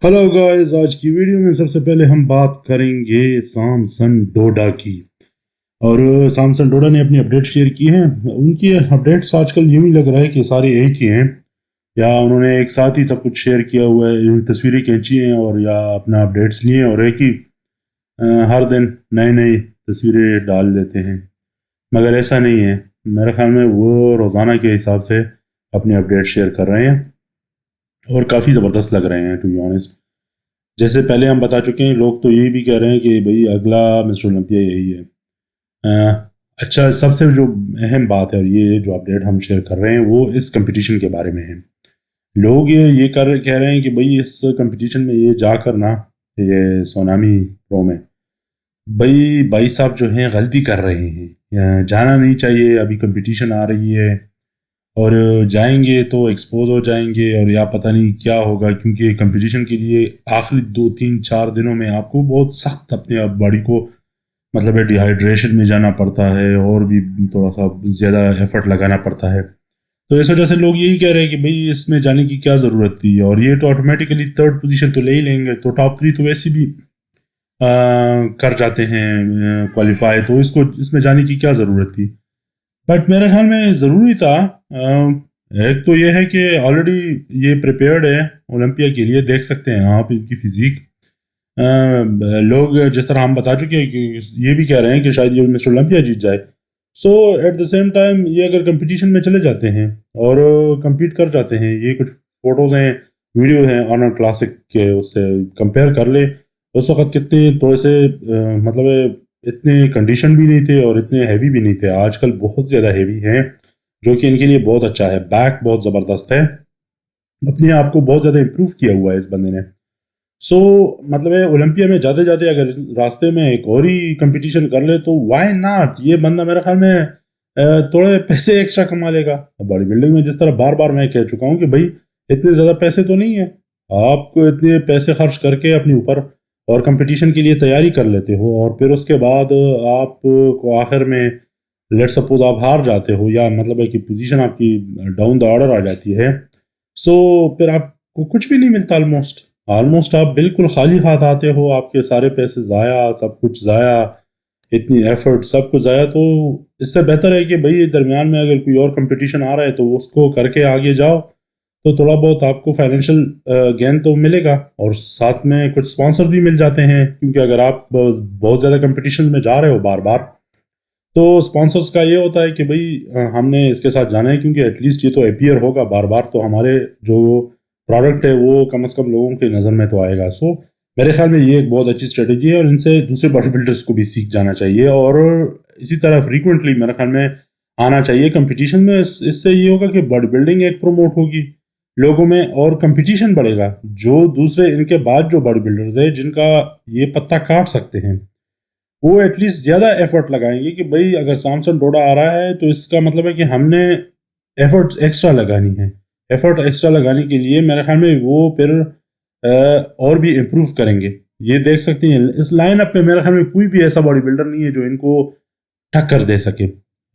Hello guys, आज की video में सबसे पहले हम बात करेंगे सैमसन डोडा की। और सैमसन डोडा ने अपनी अपडेट शेयर की है। उनकी अपडेट्स आजकल यूं ही लग रहा है कि सारे एक ही हैं, या उन्होंने एक साथ ही सब कुछ शेयर किया हुआ है, तस्वीरें खींची हैं और या अपना अपडेट्स लिए और एक ही हर दिन नई नई तस्वीरें डाल देते हैं। मगर ऐसा नहीं है, मेरे ख्याल में वो रोज़ाना के हिसाब से अपनी अपडेट शेयर कर रहे हैं और काफ़ी ज़बरदस्त लग रहे हैं टू बी ऑनेस्ट। जैसे पहले हम बता चुके हैं, लोग तो यही भी कह रहे हैं कि भाई अगला मिस्टर ओलंपिया यही है। अच्छा, सबसे जो अहम बात है और ये जो अपडेट हम शेयर कर रहे हैं वो इस कंपटीशन के बारे में है। लोग ये कह रहे हैं कि भाई इस कंपटीशन में ये जाकर ना, ये सोनामी प्रो में भाई साहब जो हैं गलती कर रहे हैं, जाना नहीं चाहिए, अभी कंपटीशन आ रही है और जाएंगे तो एक्सपोज हो जाएंगे और या पता नहीं क्या होगा, क्योंकि कंपटीशन के लिए आखिरी 2 3 4 दिनों में आपको बहुत सख्त अपने बॉडी को मतलब है डिहाइड्रेशन में जाना पड़ता है और भी थोड़ा सा ज़्यादा एफर्ट लगाना पड़ता है। तो इस वजह से लोग यही कह रहे हैं कि भाई इसमें जाने की क्या ज़रूरत थी, और ये तो ऑटोमेटिकली थर्ड पोजीशन तो ले ही लेंगे, तो टॉप 3 तो वैसे भी कर जाते हैं क्वालिफाई, तो इसमें जाने की क्या ज़रूरत थी। बट मेरे ख्याल में ज़रूरी था। एक तो ये है कि ऑलरेडी ये प्रिपेयर्ड है ओलंपिया के लिए, देख सकते हैं आप इनकी फिजिक। लोग जिस तरह हम बता चुके हैं कि ये भी कह रहे हैं कि शायद ये मिस्टर ओलंपिया जीत जाए। सो एट द सेम टाइम ये अगर कंपटीशन में चले जाते हैं और compete कर जाते हैं, ये कुछ फोटोज़ हैं, वीडियो हैं आर्नल्ड क्लासिक के, उससे कंपेयर कर ले। उस वक्त कितने थोड़े से मतलब इतने कंडीशन भी नहीं थे और इतने हैवी भी नहीं थे। आजकल बहुत ज़्यादा हैवी हैं, जो कि इनके लिए बहुत अच्छा है। बैक बहुत ज़बरदस्त है, अपने आप को बहुत ज़्यादा इम्प्रूव किया हुआ है इस बंदे ने। सो मतलब है ओलंपिया में जाते जाते अगर रास्ते में एक और ही कंपटीशन कर ले तो वाई नॉट। ये बंदा मेरे ख्याल में थोड़े पैसे एक्स्ट्रा कमा लेगा। बॉडी बिल्डिंग में जिस तरह बार बार मैं कह चुका हूँ कि भाई इतने ज़्यादा पैसे तो नहीं है, आपको इतने पैसे खर्च करके अपने ऊपर और कंपटीशन के लिए तैयारी कर लेते हो, और फिर उसके बाद आप को आखिर में लेट सपोज आप हार जाते हो, या मतलब है कि पोजीशन आपकी डाउन द ऑर्डर आ जाती है। सो फिर आपको कुछ भी नहीं मिलता। ऑलमोस्ट आप बिल्कुल खाली हाथ आते हो, आपके सारे पैसे ज़ाया, सब कुछ ज़ाया, इतनी एफर्ट सब कुछ ज़ाया। तो इससे बेहतर है कि भाई दरमियान में अगर कोई और कंपटीशन आ रहा है तो उसको करके आगे जाओ, तो थोड़ा बहुत आपको फाइनेंशियल गेन तो मिलेगा और साथ में कुछ स्पॉन्सर भी मिल जाते हैं, क्योंकि अगर आप बहुत ज़्यादा कंपटीशन में जा रहे हो बार बार, तो स्पॉन्सर्स का ये होता है कि भाई हमने इसके साथ जाना है, क्योंकि एटलीस्ट ये तो अपीयर होगा बार बार, तो हमारे जो प्रोडक्ट है वो कम से कम लोगों की नज़र में तो आएगा। सो मेरे ख्याल में ये एक बहुत अच्छी स्ट्रेटजी है और इनसे दूसरे बॉडी बिल्डर्स को भी सीख जाना चाहिए, और इसी तरह फ्रीक्वेंटली मेरे ख्याल में आना चाहिए कंपटीशन में। इससे ये होगा कि बॉडी बिल्डिंग एक प्रमोट होगी लोगों में और कंपटीशन बढ़ेगा। जो दूसरे इनके बाद जो बॉडी बिल्डर्स है जिनका ये पत्ता काट सकते हैं, वो एटलीस्ट ज़्यादा एफर्ट लगाएंगे कि भाई अगर सैमसन डोडा आ रहा है तो इसका मतलब है कि हमने एफर्ट एक्स्ट्रा लगानी है। एफर्ट एक्स्ट्रा लगाने के लिए मेरे ख्याल में वो फिर और भी इम्प्रूव करेंगे। ये देख सकते हैं इस लाइन अप में मेरे ख्याल में कोई भी ऐसा बॉडी बिल्डर नहीं है जो इनको टक्कर दे सके।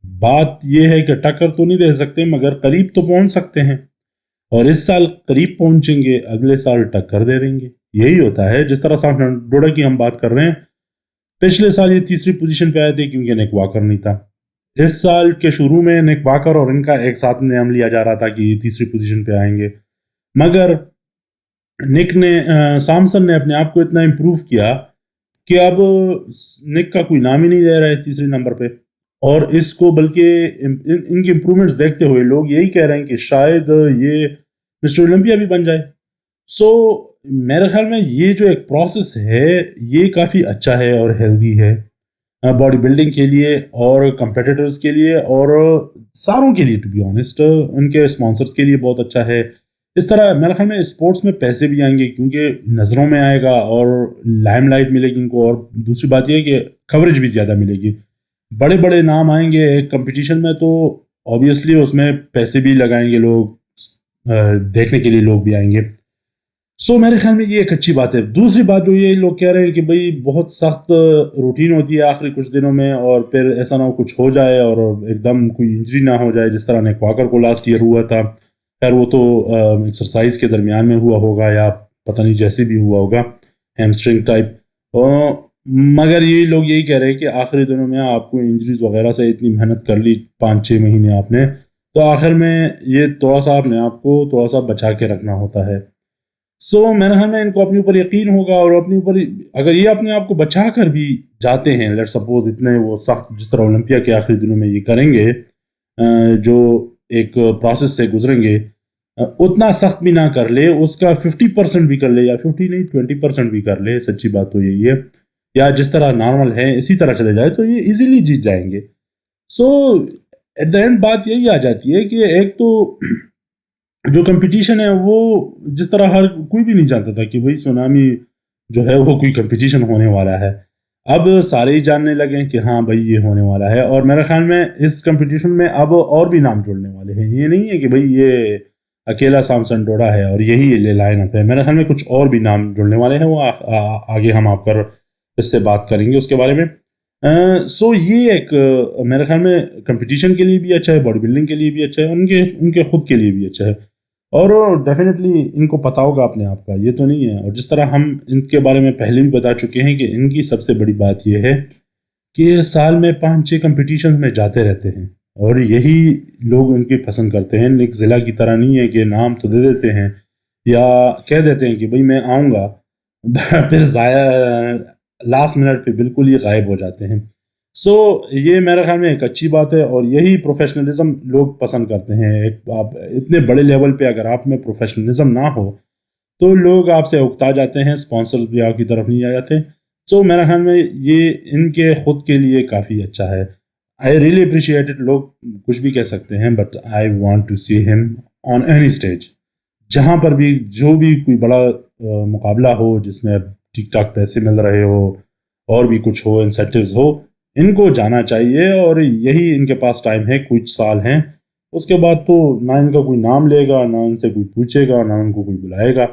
बात ये है कि टक्कर तो नहीं दे सकते, मगर करीब तो पहुंच सकते हैं, और इस साल करीब पहुंचेंगे, अगले साल टक्कर दे देंगे। यही होता है। जिस तरह सैमसन डोडा की हम बात कर रहे हैं, पिछले साल ये तीसरी पोजीशन पे आए थे क्योंकि निक वॉकर नहीं था। इस साल के शुरू में निक वॉकर और इनका एक साथ नाम लिया जा रहा था कि ये तीसरी पोजीशन पे आएंगे, मगर सैमसन ने अपने आप को इतना इम्प्रूव किया कि अब निक का कोई नाम ही नहीं ले रहा है तीसरे नंबर पे। और इसको बल्कि इनकी इम्प्रूवमेंट्स देखते हुए लोग यही कह रहे हैं कि शायद ये मिस्टर ओलंपिया भी बन जाए। सो मेरे ख्याल में ये जो एक प्रोसेस है ये काफ़ी अच्छा है और हेल्दी है बॉडी बिल्डिंग के लिए और कंपेटिटर्स के लिए और सारों के लिए। टू बी ऑनेस्ट उनके स्पॉन्सर्स के लिए बहुत अच्छा है। इस तरह मेरे ख्याल में स्पोर्ट्स में पैसे भी आएंगे, क्योंकि नज़रों में आएगा और लाइमलाइट मिलेगी इनको, और दूसरी बात यह है कि कवरेज भी ज़्यादा मिलेगी। बड़े बड़े नाम आएंगे एक कंपटीशन में, तो ऑब्वियसली उसमें पैसे भी लगाएंगे लोग, देखने के लिए लोग भी आएंगे। सो मेरे ख्याल में ये एक अच्छी बात है। दूसरी बात जो ये लोग कह रहे हैं कि भाई बहुत सख्त रूटीन होती है आखिरी कुछ दिनों में, और फिर ऐसा ना हो कुछ हो जाए और एकदम कोई इंजरी ना हो जाए, जिस तरह निक वॉकर को लास्ट ईयर हुआ था। खैर वो तो एक्सरसाइज के दरमियान में हुआ होगा या पता नहीं जैसे भी हुआ होगा, हैमस्ट्रिंग टाइप। मगर ये लोग यही कह रहे हैं कि आखिरी दिनों में आपको इंजरीज वगैरह से इतनी मेहनत कर ली 5-6 महीने आपने, तो आखिर में ये थोड़ा सा अपने आप को थोड़ा सा बचा के रखना होता है। सो मेरे ख्याल में इनको अपने ऊपर यकीन होगा, और अपने ऊपर अगर ये अपने आप को बचा कर भी जाते हैं, लेट्स सपोज इतने वो सख्त जिस तरह ओलंपिया के आखिरी दिनों में ये करेंगे, जो एक प्रोसेस से गुजरेंगे, उतना सख्त भी ना कर ले, उसका 50% भी कर ले, या 50 नहीं 20% भी कर ले, सच्ची बात तो यही है, या जिस तरह नॉर्मल है इसी तरह चले जाए तो ये इजीली जीत जाएंगे। सो एट द एंड बात यही आ जाती है कि एक तो जो कंपटीशन है वो जिस तरह हर कोई भी नहीं जानता था कि भाई सुनामी जो है वो कोई कंपटीशन होने वाला है, अब सारे ही जानने लगे कि हाँ भाई ये होने वाला है। और मेरे ख्याल में इस कंपटीशन में अब और भी नाम जुड़ने वाले हैं, ये नहीं है कि भाई ये अकेला सैमसन डोडा है और यही लाइन अप है। मेरे ख्याल में कुछ और भी नाम जुड़ने वाले हैं, वो आगे हम आपकर इससे बात करेंगे उसके बारे में। सो ये एक मेरे ख्याल में कंपटीशन के लिए भी अच्छा है, बॉडी बिल्डिंग के लिए भी अच्छा है, उनके खुद के लिए भी अच्छा है, और डेफिनेटली इनको पता होगा अपने आप का, ये तो नहीं है। और जिस तरह हम इनके बारे में पहले भी बता चुके हैं कि इनकी सबसे बड़ी बात यह है कि साल में 5-6 कंपटीशन में जाते रहते हैं, और यही लोग इनकी पसंद करते हैं। निक ज़िला की तरह नहीं है कि नाम तो दे देते हैं या कह देते हैं कि भाई मैं आऊँगा, फिर ज़ाया लास्ट मिनट पे बिल्कुल ही गायब हो जाते हैं। सो ये मेरे ख्याल में एक अच्छी बात है, और यही प्रोफेशनलिज्म लोग पसंद करते हैं। एक आप इतने बड़े लेवल पे अगर आप में प्रोफेशनलिज्म ना हो तो लोग आपसे उकता जाते हैं, स्पॉन्सर्स भी आपकी तरफ नहीं आ जाते। सो मेरे ख्याल में ये इनके खुद के लिए काफ़ी अच्छा है। I really appreciate it. लोग कुछ भी कह सकते हैं, but I want to see him on any stage, जहाँ पर भी जो भी कोई बड़ा मुकाबला हो जिसमें ठीक ठाक पैसे मिल रहे हो और भी कुछ हो, इंसेंटिव्स हो, इनको जाना चाहिए। और यही इनके पास टाइम है, कुछ साल हैं, उसके बाद तो ना इनका कोई नाम लेगा, ना उनसे कोई पूछेगा, ना उनको कोई बुलाएगा।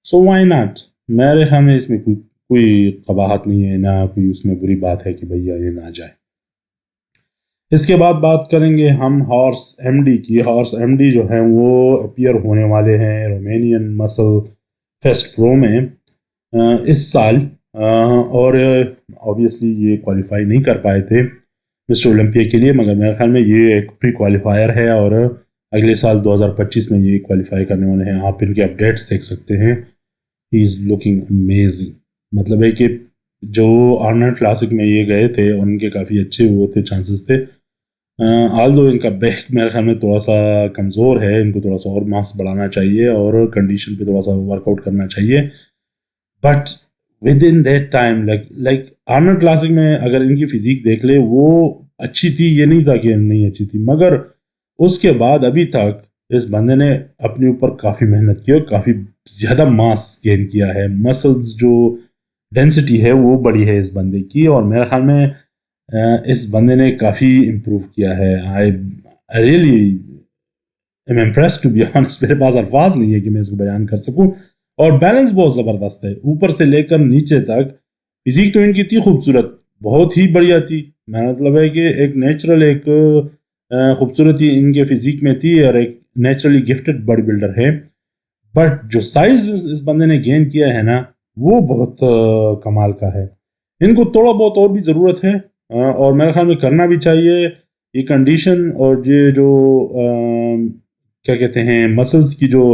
So why not. मेरे ख्याल में इसमें कोई कबाहत नहीं है, ना कोई उसमें बुरी बात है कि भैया ये ना जाए। इसके बाद बात करेंगे हम हॉर्स एमडी की। हॉर्स एमडी जो है वो अपीयर होने वाले हैं रोमेनियन मसल फेस्ट प्रो में इस साल, और ऑब्वियसली ये क्वालिफाई नहीं कर पाए थे मिस्टर ओलंपिया के लिए, मगर मेरे ख्याल में ये एक प्री क्वालिफायर है, और अगले साल 2025 में ये क्वालिफाई करने वाले हैं। आप इनके अपडेट्स देख सकते हैं, ही इज़ लुकिंग अमेजिंग। मतलब है कि जो आर्नल्ड क्लासिक में ये गए थे उनके काफ़ी अच्छे वो थे, चांसेस थे। आल दो इनका बैक मेरे ख्याल में थोड़ा सा कमज़ोर है, इनको थोड़ा सा और मास बढ़ाना चाहिए और कंडीशन पे थोड़ा सा वर्कआउट करना चाहिए। But with in that time like Arnold classic में अगर इनकी फिजिक देख ले, वो अच्छी थी, ये नहीं था कि नहीं अच्छी थी, मगर उसके बाद अभी तक इस बंदे ने अपने ऊपर काफ़ी मेहनत की और काफ़ी ज़्यादा मास गेन किया है। मसल्स जो डेंसिटी है वो बड़ी है इस बंदे की, और मेरे ख्याल में इस बंदे ने काफ़ी इम्प्रूव किया है। I really am impressed to be honest. मेरे पास अल्फाज नहीं है कि मैं इसको बयान कर सकूं। और बैलेंस बहुत ज़बरदस्त है, ऊपर से लेकर नीचे तक। फिजिक तो इनकी थी खूबसूरत, बहुत ही बढ़िया थी। मैं मतलब है कि एक नेचुरल एक खूबसूरती इनके फिजिक में थी, और एक नेचुरली गिफ्टेड बॉडी बिल्डर है। बट जो साइज इस बंदे ने गेन किया है ना, वो बहुत कमाल का है। इनको थोड़ा बहुत और भी ज़रूरत है, और मेरे ख्याल में करना भी चाहिए। ये कंडीशन और ये जो क्या कहते हैं मसल्स की जो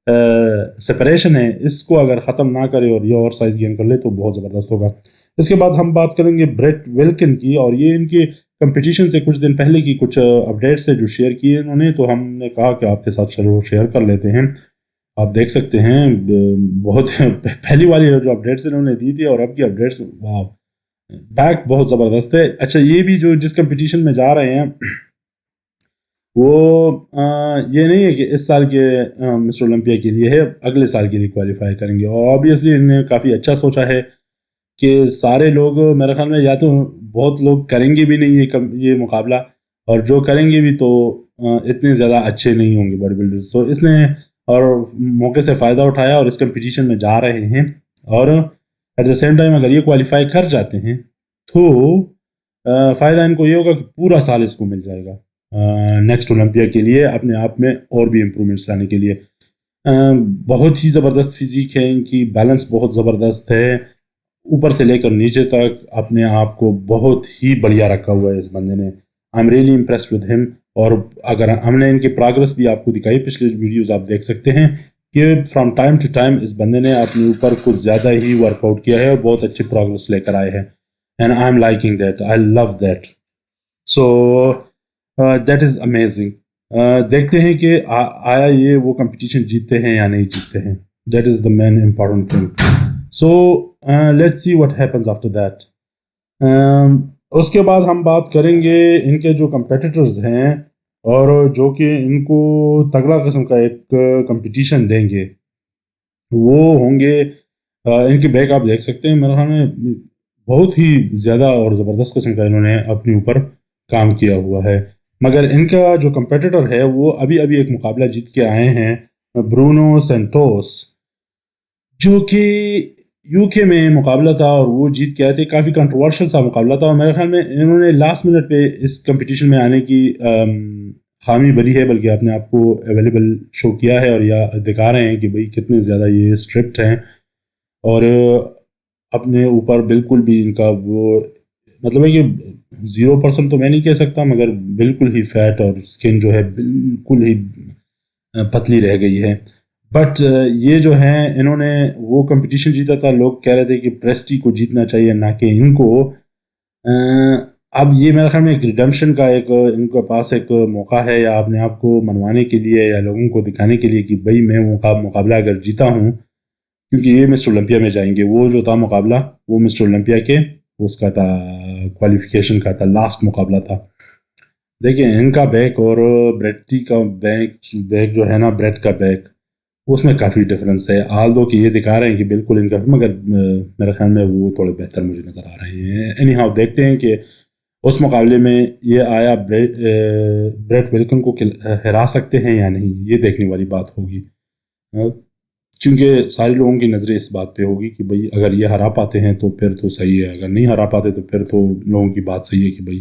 सेपरेशन है, इसको अगर ख़त्म ना करे और ये और साइज गेन कर ले तो बहुत ज़बरदस्त होगा। इसके बाद हम बात करेंगे ब्रेट विल्किन की, और ये इनके कंपटीशन से कुछ दिन पहले की कुछ अपडेट्स है जो शेयर किए इन्होंने, तो हमने कहा कि आपके साथ चलो शेयर कर लेते हैं। आप देख सकते हैं बहुत पहली वाली जो अपडेट्स इन्होंने दी थी और अब की अपडेट्स, वाह, बैक बहुत ज़बरदस्त है। अच्छा, ये भी जो जिस कंपटीशन में जा रहे हैं वो ये नहीं है कि इस साल के मिस्टर ओलंपिया के लिए है, अगले साल के लिए क्वालिफाई करेंगे। और ऑब्वियसली इन्होंने काफ़ी अच्छा सोचा है कि सारे लोग मेरे ख्याल में या तो बहुत लोग करेंगे भी नहीं ये मुकाबला, और जो करेंगे भी तो इतने ज़्यादा अच्छे नहीं होंगे बॉडी बिल्डर्स। तो इसने और मौके से फ़ायदा उठाया और इस कंपटीशन में जा रहे हैं, और एट द सेम टाइम अगर ये क्वालिफाई कर जाते हैं तो फ़ायदा इनको ये होगा कि पूरा साल इसको मिल जाएगा नेक्स्ट ओलंपिया के लिए अपने आप में और भी इम्प्रूवमेंट्स लाने के लिए। بہت ہی زبردست فزیک ہے ان کی، بیلنس بہت زبردست ہے، اوپر سے لے کر نیچے تک اپنے آپ کو بہت ہی بڑھیا رکھا ہوا ہے اس بندے نے. I am really impressed with ہم. اور اگر ہم نے ان کی پروگرس بھی آپ کو دکھائی، پچھلے ویڈیوز آپ دیکھ سکتے ہیں کہ فرام ٹائم ٹو ٹائم اس بندے نے اپنے اوپر کچھ زیادہ ہی ورک آؤٹ کیا ہے اور بہت اچھی پروگرس لے کر آئے ہیں. And I am liking that, I love that. So that is amazing. دیکھتے ہیں کہ آیا یہ وہ کمپٹیشن جیتتے ہیں یا نہیں جیتتے ہیں. That is the main important thing. So let's see what happens after that. اس کے بعد ہم بات کریں گے ان کے جو کمپیٹیٹرز ہیں اور جو کہ ان کو تگڑا قسم کا ایک کمپٹیشن دیں گے. وہ ہوں گے ان کے بیک آپ دیکھ سکتے ہیں، میرے خیال میں بہت ہی زیادہ اور زبردست قسم کا انہوں نے اپنے اوپر کام کیا ہوا ہے. مگر ان کا جو کمپیٹیٹر ہے وہ ابھی ایک مقابلہ جیت کے آئے ہیں، برونو سینٹوس، جو کہ یو کے میں مقابلہ تھا اور وہ جیت کے آئے تھے. کافی کنٹروورشل سا مقابلہ تھا اور میرے خیال میں انہوں نے لاسٹ منٹ پہ اس کمپٹیشن میں آنے کی خامی بری ہے، بلکہ اپنے آپ کو اویلیبل شو کیا ہے اور یا دکھا رہے ہیں کہ بھئی کتنے زیادہ یہ اسٹرکٹ ہیں اور اپنے اوپر بالکل بھی ان کا وہ مطلب ہے کہ 0% تو میں نہیں کہہ سکتا، مگر بالکل ہی فیٹ اور اسکن جو ہے بالکل ہی پتلی رہ گئی ہے. بٹ یہ جو ہیں انہوں نے وہ کمپٹیشن جیتا تھا. لوگ کہہ رہے تھے کہ پریسٹی کو جیتنا چاہیے نہ کہ ان کو. اب یہ میرے خیال میں ایک ریڈمپشن کا ایک ان کے پاس ایک موقع ہے، یا اپنے آپ کو منوانے کے لیے یا لوگوں کو دکھانے کے لیے کہ بھئی میں مقابلہ اگر جیتا ہوں، کیونکہ یہ مسٹر اولمپیا میں جائیں گے. وہ جو تھا مقابلہ وہ مسٹر اولمپیا کے اس کا تھا، کوالیفیکیشن کا تھا، لاسٹ مقابلہ تھا. دیکھیں ان کا بیک اور بریٹی کا بیک جو ہے نا، بریٹ کا بیک، اس میں کافی ڈفرینس ہے. آل دو کہ یہ دکھا رہے ہیں کہ بالکل ان کا، مگر میرے خیال میں وہ تھوڑے بہتر مجھے نظر آ رہے ہیں. اینی ہاؤ دیکھتے ہیں کہ اس مقابلے میں یہ آیا بریٹ ولکن کو ہرا سکتے ہیں یا نہیں. یہ دیکھنے والی بات ہوگی، کیونکہ سارے لوگوں کی نظریں اس بات پہ ہوگی کہ بھئی اگر یہ ہرا پاتے ہیں تو پھر تو صحیح ہے، اگر نہیں ہرا پاتے تو پھر تو لوگوں کی بات صحیح ہے کہ بھئی